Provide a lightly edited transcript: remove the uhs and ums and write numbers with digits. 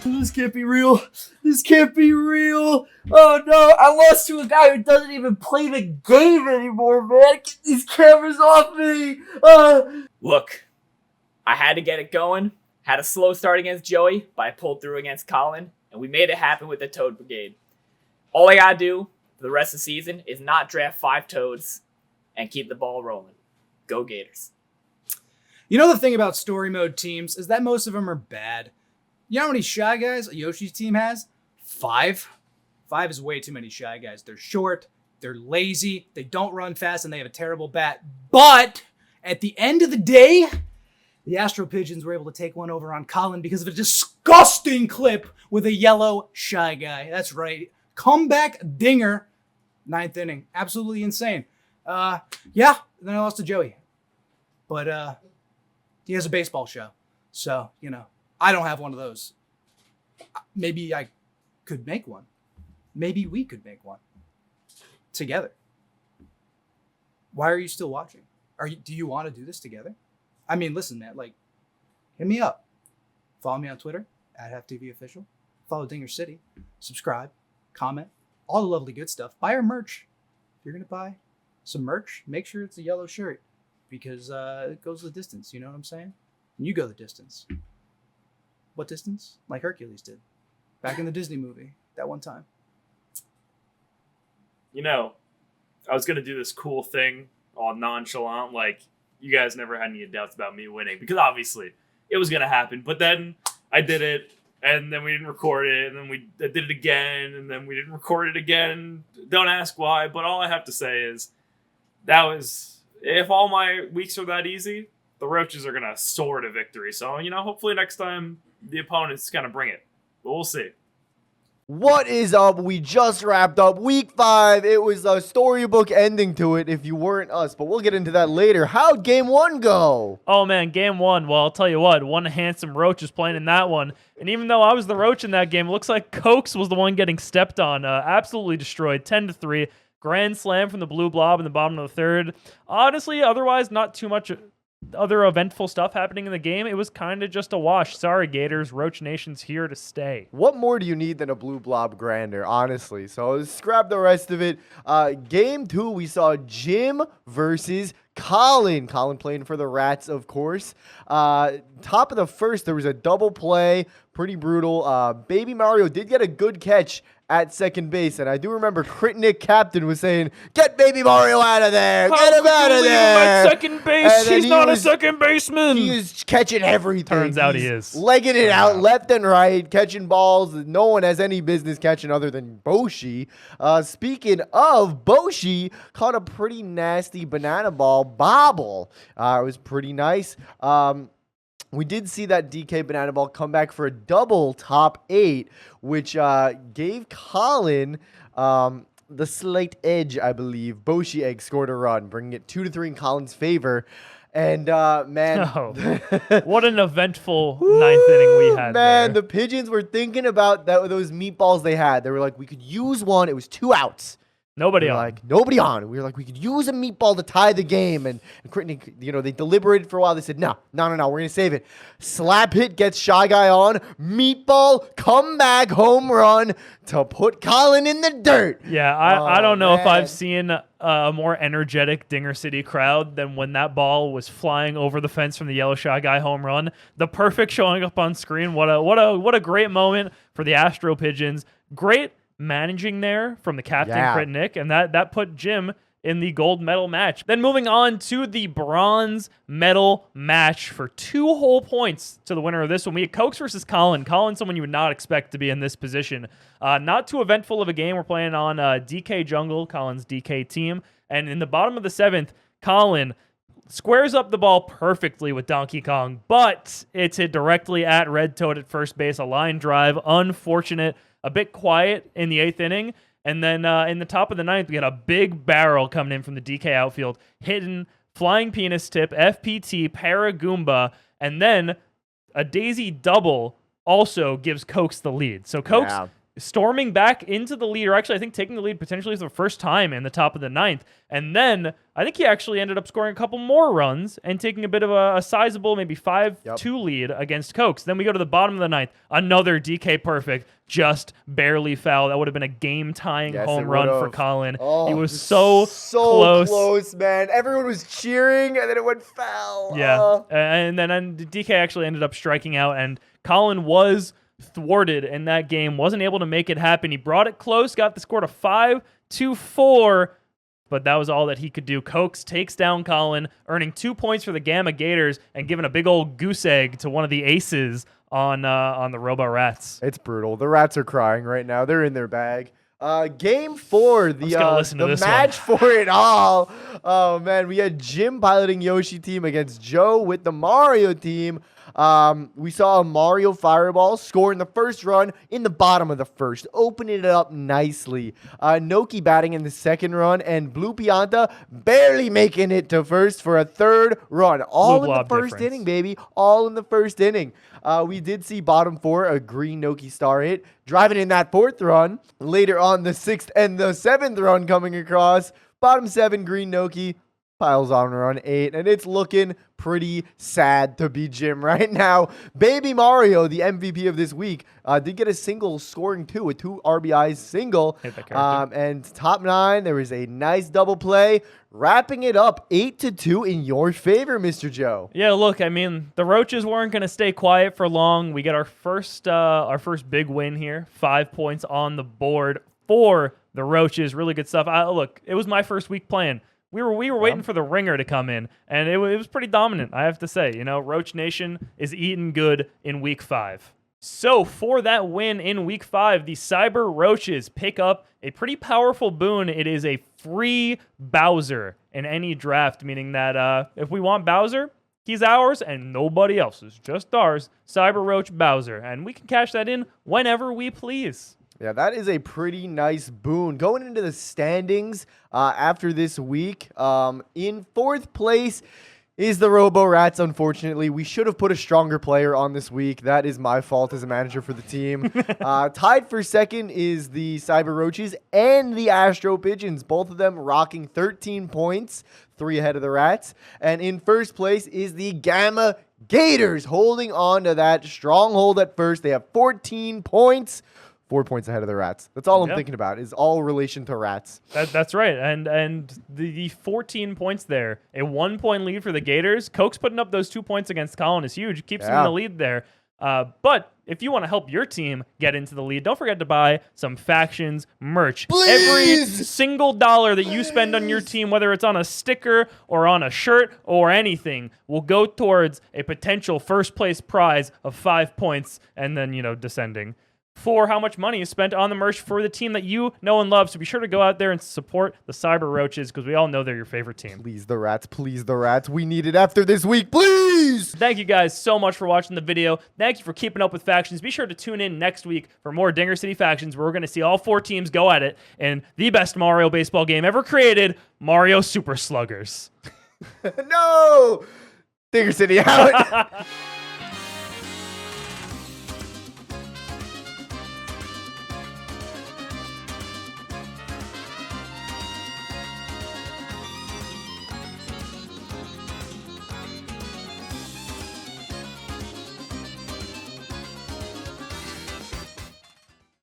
This can't be real. This can't be real. Oh no, I lost to a guy who doesn't even play the game anymore, man. Get these cameras off me. Look, I had to get it going. Had a slow start against Joey, but I pulled through against Colin, and we made it happen with the Toad Brigade. All I gotta do for the rest of the season is not draft 5 Toads and keep the ball rolling. Go Gators. You know the thing about story mode teams is that most of them are bad. You know how many Shy Guys Yoshi's team has? 5. 5 is way too many Shy Guys. They're short, they're lazy, they don't run fast, and they have a terrible bat. But at the end of the day, the Astro Pigeons were able to take one over on Colin because of a disgusting clip with a yellow Shy Guy. That's right. Comeback dinger, 9th inning. Absolutely insane. Yeah, then I lost to Joey. But he has a baseball show. So, you know, I don't have one of those. Maybe I could make one. Maybe we could make one. Together. Why are you still watching? Do you want to do this together? I mean, listen, man, like, hit me up. Follow me on Twitter, @HalfTVOfficial. Follow Dinger City. Subscribe. Comment. All the lovely good stuff. Buy our merch. If you're going to buy some merch, make sure it's a yellow shirt. Because it goes the distance, you know what I'm saying? And you go the distance. What distance? Like Hercules did. Back in the Disney movie, that one time. You know, I was going to do this cool thing all nonchalant, like you guys never had any doubts about me winning, because obviously it was going to happen. But then I did it, and then we didn't record it, and then I did it again, and then we didn't record it again. Don't ask why, but all I have to say is that was, if all my weeks are that easy, the Roaches are going to soar to victory. So, you know, hopefully next time the opponent's going to bring it. But we'll see. What is up? We just wrapped up week 5. It was a storybook ending to it if you weren't us, but we'll get into that later. How'd game 1 go? Oh man, game 1. Well, I'll tell you what, one handsome Roach is playing in that one. And even though I was the Roach in that game, it looks like Cokes was the one getting stepped on. Absolutely destroyed, 10-3. Grand slam from the Blue Blob in the bottom of the 3rd. Honestly, otherwise, not too much other eventful stuff happening in the game. It was kind of just a wash. Sorry, Gators. Roach Nation's here to stay. What more do you need than a Blue Blob Grander, honestly? So let's scrap the rest of it. Game 2, we saw Jim versus Colin. Colin playing for the Rats, of course. Top of the 1st, there was a double play. Pretty brutal. Baby Mario did get a good catch at second base, and I do remember Crit Nick Captain was saying, "Get Baby Mario out of there! Get him out of there!" At second base, he's not a second baseman. He was catching everything. Turns out he is. Legging it out left and right, catching balls that no one has any business catching other than Boshi. Speaking of, Boshi caught a pretty nasty banana ball bobble. It was pretty nice. We did see that DK Banana Ball come back for a double top 8, which gave Colin the slight edge, I believe. Boshi Egg scored a run, bringing it 2-3 in Colin's favor. And, man. Oh, what an eventful 9th inning we had man, there. the Pigeons were thinking about those meatballs they had. They were like, we could use one. It was 2 outs. Nobody on. Like, nobody on. We were like, we could use a meatball to tie the game. And Critney, you know, they deliberated for a while. They said, no, we're going to save it. Slap hit gets Shy Guy on. Meatball, comeback, home run to put Colin in the dirt. Yeah, I don't know if I've seen a more energetic Dinger City crowd than when that ball was flying over the fence from the Yellow Shy Guy home run. The perfect showing up on screen. What a great moment for the Astro Pigeons. Great managing there from the captain, Crit Nick, and that put Jim in the gold medal match. Then moving on to the bronze medal match for 2 whole points to the winner of this one. We had Cokes versus Colin. Colin, someone you would not expect to be in this position. Not too eventful of a game. We're playing on DK Jungle, Colin's DK team. And in the bottom of the 7th, Colin squares up the ball perfectly with Donkey Kong, but it's hit directly at Red Toad at first base. A line drive. Unfortunate. A bit quiet in the 8th inning. And then in the top of the 9th, we had a big barrel coming in from the DK outfield. Hidden, flying penis tip, FPT, Paragoomba, and then a daisy double also gives Cokes the lead. So Cokes storming back into the lead, or actually I think taking the lead potentially for the first time in the top of the ninth. And then I think he actually ended up scoring a couple more runs and taking a bit of a sizable, maybe 5-2 lead against Cokes. Then we go to the bottom of the ninth, another DK perfect, just barely foul. That would have been a game-tying home run for Colin. Oh, he was so close, man. Everyone was cheering, and then it went foul. Yeah, and then DK actually ended up striking out, and Colin was thwarted in that game, wasn't able to make it happen. He brought it close, got the score to 5-4, but that was all that he could do. Cokes takes down Colin, earning 2 points for the Gamma Gators and giving a big old goose egg to one of the aces on the Robo Rats. It's brutal. The Rats are crying right now. They're in their bag. Game 4, the match for it all. Oh man, we had Jim piloting Yoshi team against Joe with the Mario team. We saw a Mario Fireball score in the first run in the bottom of the first, opening it up nicely. Noki batting in the second run, and Blue Pianta barely making it to first for a third run. All in the first inning, baby. All in the first inning. We did see bottom 4, a green Noki star hit, driving in that 4th run. Later on, the 6th and the 7th run coming across. Bottom 7, green Noki piles on run 8, and it's looking pretty sad to be Jim right now. Baby Mario, the MVP of this week, did get a single, scoring 2, a 2 RBI single. And top 9, there was a nice double play, wrapping it up 8-2 in your favor, Mr. Joe. Yeah, look, I mean, the Roaches weren't going to stay quiet for long. We get our first big win here, 5 points on the board for the Roaches. Really good stuff. Look, it was my first week playing. We were waiting for the ringer to come in, and it was pretty dominant, I have to say. You know, Roach Nation is eating good in week 5. So for that win in week 5, the Cyber Roaches pick up a pretty powerful boon. It is a free Bowser in any draft, meaning that if we want Bowser, he's ours and nobody else's, just ours. Cyber Roach Bowser, and we can cash that in whenever we please. Yeah, that is a pretty nice boon. Going into the standings after this week, in 4th place is the Robo Rats, unfortunately. We should have put a stronger player on this week. That is my fault as a manager for the team. Tied for 2nd is the Cyber Roaches and the Astro Pigeons, both of them rocking 13 points, 3 ahead of the Rats. And in 1st place is the Gamma Gators, holding on to that stronghold at first. They have 14 points. 4 points ahead of the Rats. That's all I'm thinking about, is all relation to Rats. That's right. And the 14 points there, a 1 point lead for the Gators. Cokes putting up those 2 points against Colin is huge. Keeps him in the lead there. But if you want to help your team get into the lead, don't forget to buy some Factions merch. Please! Every single dollar that you spend on your team, whether it's on a sticker or on a shirt or anything, will go towards a potential first place prize of 5 points and then, descending. For how much money is spent on the merch for the team that you know and love. So be sure to go out there and support the Cyber Roaches, because we all know they're your favorite team. Please, the Rats. Please, the Rats. We need it after this week. Please! Thank you guys so much for watching the video. Thank you for keeping up with Factions. Be sure to tune in next week for more Dinger City Factions, where we're going to see all 4 teams go at it in the best Mario baseball game ever created, Mario Super Sluggers. No! Dinger City out.